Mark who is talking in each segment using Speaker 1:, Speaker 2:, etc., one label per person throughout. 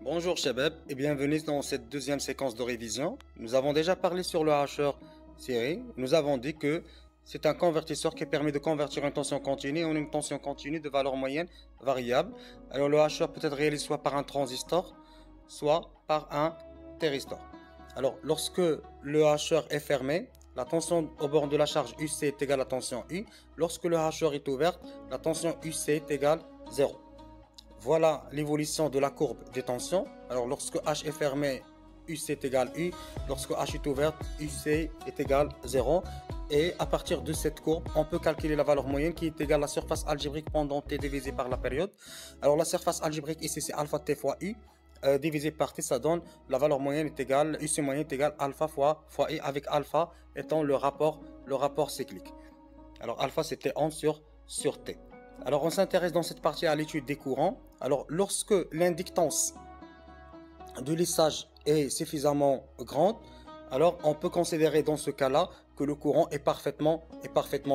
Speaker 1: Bonjour Shabab et bienvenue dans cette deuxième séquence de révision. Nous avons déjà parlé sur le hacheur série. Nous avons dit que c'est un convertisseur qui permet de convertir une tension continue en une tension continue de valeur moyenne variable. Alors le hacheur peut être réalisé soit par un transistor, soit par un thyristor. Alors lorsque le hacheur est fermé, la tension au bord de la charge UC est égale à la tension U. Lorsque le hacheur est ouvert, la tension UC est égale 0. Voilà l'évolution de la courbe des tensions. Alors lorsque H est fermé, UC est égal U. Lorsque H est ouvert, UC est égal 0. Et à partir de cette courbe, on peut calculer la valeur moyenne qui est égale à la surface algébrique pendant T divisé par la période. Alors la surface algébrique ici c'est alpha T fois U. Divisé par T, ça donne la valeur moyenne est égale, UC moyenne est égale alpha fois I, avec alpha étant le rapport cyclique. Alors alpha c'était 1 sur T. Alors on s'intéresse dans cette partie à l'étude des courants. Alors lorsque l'inductance de lissage est suffisamment grande, alors on peut considérer dans ce cas-là que le courant est parfaitement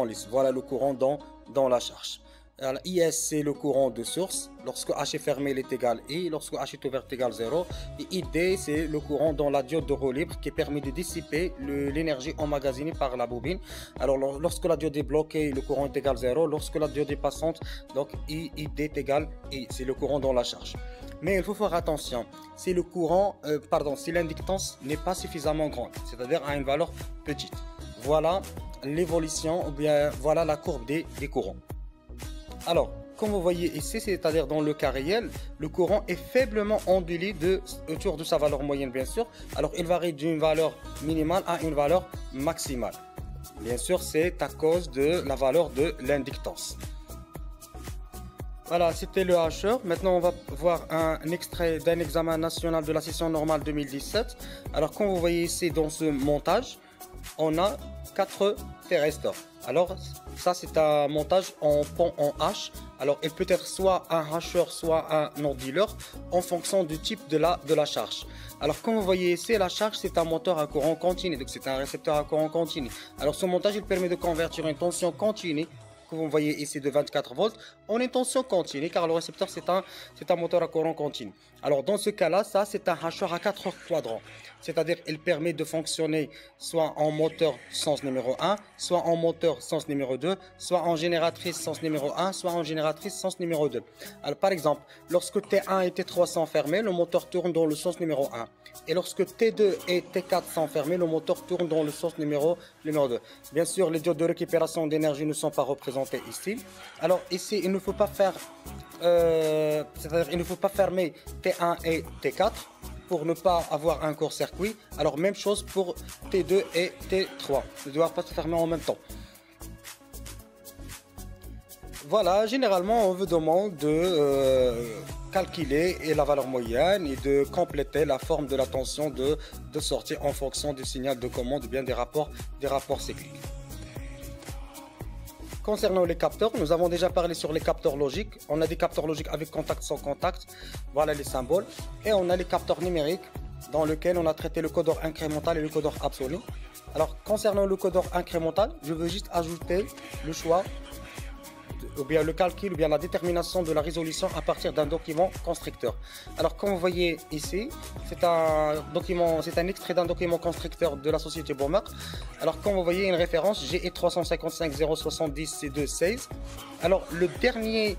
Speaker 1: lisse. Voilà le courant dans la charge. Alors, IS c'est le courant de source. Lorsque H est fermé, il est égal I. Lorsque H est ouvert, il est égal 0. Et ID c'est le courant dans la diode de roue libre qui permet de dissiper l'énergie emmagasinée par la bobine. Alors lorsque la diode est bloquée, le courant est égal 0. Lorsque la diode est passante, donc ID est égal I. C'est le courant dans la charge. Mais il faut faire attention. Si le courant, si l'inductance n'est pas suffisamment grande, c'est-à-dire à une valeur petite. Voilà l'évolution, ou bien voilà la courbe des courants. Alors, comme vous voyez ici, c'est-à-dire dans le cas réel, le courant est faiblement ondulé autour de sa valeur moyenne, bien sûr. Alors, il varie d'une valeur minimale à une valeur maximale. Bien sûr, c'est à cause de la valeur de l'inductance. Voilà, c'était le hacheur. Maintenant, on va voir un extrait d'un examen national de la session normale 2017. Alors, comme vous voyez ici dans ce montage, on a 4 thyristors. Alors, ça c'est un montage en pont en H. Alors, il peut être soit un hacheur, soit un onduleur en fonction du type de la charge. Alors, comme vous voyez ici, la charge c'est un moteur à courant continu, donc c'est un récepteur à courant continu. Alors, ce montage il permet de convertir une tension continue que vous voyez ici de 24 volts en une tension continue car le récepteur c'est un moteur à courant continu. Alors dans ce cas là, ça c'est un hacheur à 4 quadrants, c'est-à-dire il permet de fonctionner soit en moteur sens numéro 1, soit en moteur sens numéro 2, soit en génératrice sens numéro 1, soit en génératrice sens numéro 2. Alors par exemple, lorsque T1 et T3 sont fermés, le moteur tourne dans le sens numéro 1. Et lorsque T2 et T4 sont fermés, le moteur tourne dans le sens numéro 2. Bien sûr, les diodes de récupération d'énergie ne sont pas représentés ici. Alors ici, il ne faut pas faire, c'est-à-dire il ne faut pas fermer T1 et T4 pour ne pas avoir un court-circuit. Alors même chose pour T2 et T3, ils ne doivent pas se fermer en même temps. Voilà, généralement on vous demande de calculer la valeur moyenne et de compléter la forme de la tension de sortie en fonction du signal de commande ou bien des rapports cycliques. Concernant les capteurs, nous avons déjà parlé sur les capteurs logiques. On a des capteurs logiques avec contact, sans contact. Voilà les symboles. Et on a les capteurs numériques dans lesquels on a traité le codeur incrémental et le codeur absolu. Alors, concernant le codeur incrémental, je veux juste ajouter le choix ou bien le calcul ou bien la détermination de la résolution à partir d'un document constructeur. Alors comme vous voyez ici, c'est un extrait d'un document constructeur de la société Baumer. Alors comme vous voyez une référence GE 355 070 C2 16. Alors le dernier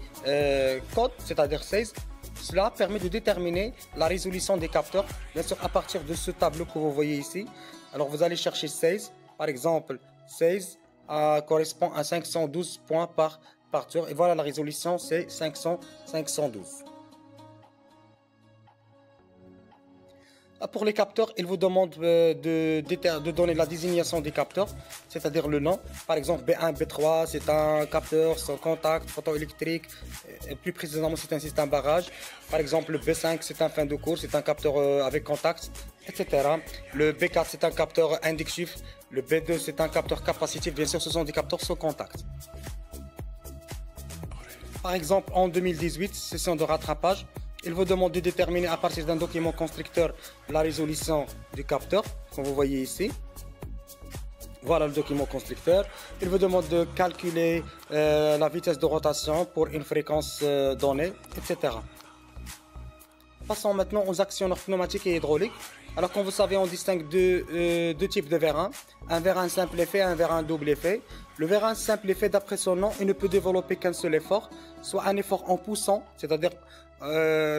Speaker 1: code, c'est-à-dire 16, cela permet de déterminer la résolution des capteurs, bien sûr à partir de ce tableau que vous voyez ici. Alors vous allez chercher 16, par exemple 16 correspond à 512 points par tour, et voilà la résolution c'est 512. Pour les capteurs, il vous demande de donner la désignation des capteurs, c'est-à-dire le nom. Par exemple B1, B3 c'est un capteur sans contact photoélectrique, plus précisément c'est un système barrage. Par exemple le B5 c'est un fin de cours, c'est un capteur avec contact, etc. Le B4 c'est un capteur inductif, le B2 c'est un capteur capacitif, bien sûr ce sont des capteurs sans contact. Par exemple, en 2018, session de rattrapage, il vous demande de déterminer à partir d'un document constructeur la résolution du capteur, comme vous voyez ici. Voilà le document constructeur. Il vous demande de calculer la vitesse de rotation pour une fréquence donnée, etc. Passons maintenant aux actionneurs pneumatiques et hydrauliques. Alors comme vous savez, on distingue deux types de vérins. Un vérin simple effet et un vérin double effet. Le vérin simple effet, d'après son nom, il ne peut développer qu'un seul effort, soit un effort en poussant, c'est-à-dire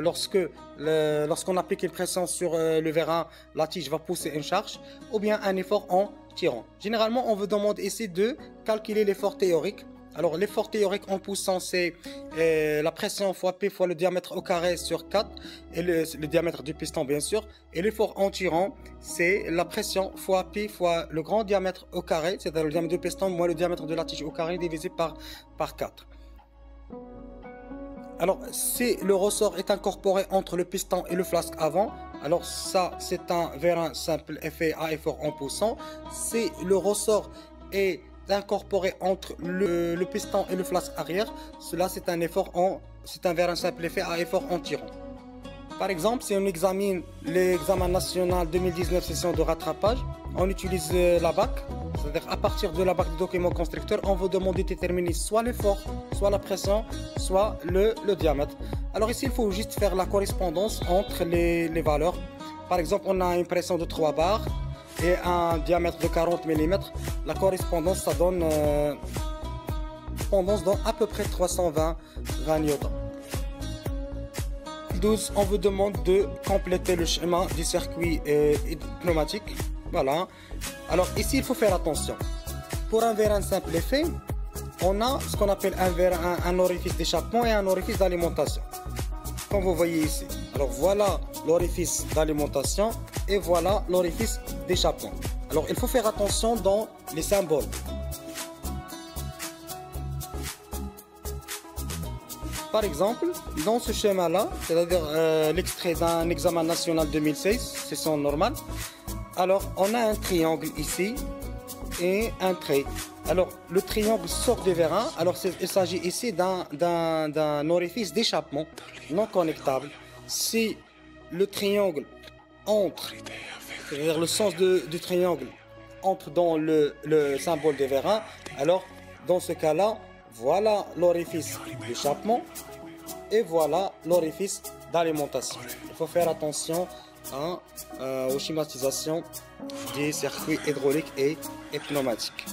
Speaker 1: lorsqu'on applique une pression sur le vérin, la tige va pousser une charge, ou bien un effort en tirant. Généralement, on vous demande ici de calculer l'effort théorique. Alors l'effort théorique en poussant, c'est la pression fois P fois le diamètre au carré sur 4, et le diamètre du piston bien sûr. Et l'effort en tirant, c'est la pression fois P fois le grand diamètre au carré, c'est-à-dire le diamètre du piston moins le diamètre de la tige au carré divisé par 4. Alors si le ressort est incorporé entre le piston et le flasque avant, alors ça c'est un vérin simple effet à effort en poussant. Si le ressort est incorporé entre le piston et le flasque arrière, cela c'est un vérin simple effet à effort en tirant. Par exemple, si on examine l'examen national 2019 session de rattrapage, on utilise la BAC, c'est-à-dire à partir de la BAC de document constructeur, on vous demande de déterminer soit l'effort, soit la pression, soit le diamètre. Alors ici, il faut juste faire la correspondance entre les valeurs. Par exemple, on a une pression de 3 bars et un diamètre de 40 mm. La correspondance, ça donne à peu près 320 newtons. 12, on vous demande de compléter le schéma du circuit pneumatique. Voilà. Alors ici, il faut faire attention. Pour un vérin simple effet, on a ce qu'on appelle un orifice d'échappement et un orifice d'alimentation. Comme vous voyez ici. Alors voilà l'orifice d'alimentation et voilà l'orifice d'échappement. Alors il faut faire attention dans les symboles. Par exemple, dans ce schéma-là, c'est-à-dire l'extrait d'un examen national 2016, session normale, alors on a un triangle ici et un trait. Alors le triangle sort du vérin, alors il s'agit ici d'un orifice d'échappement non connectable. Si le triangle entre, c'est-à-dire le sens du triangle entre dans le symbole de vérin, alors dans ce cas-là, voilà l'orifice d'échappement et voilà l'orifice d'alimentation. Il faut faire attention aux schématisations des circuits hydrauliques et pneumatiques.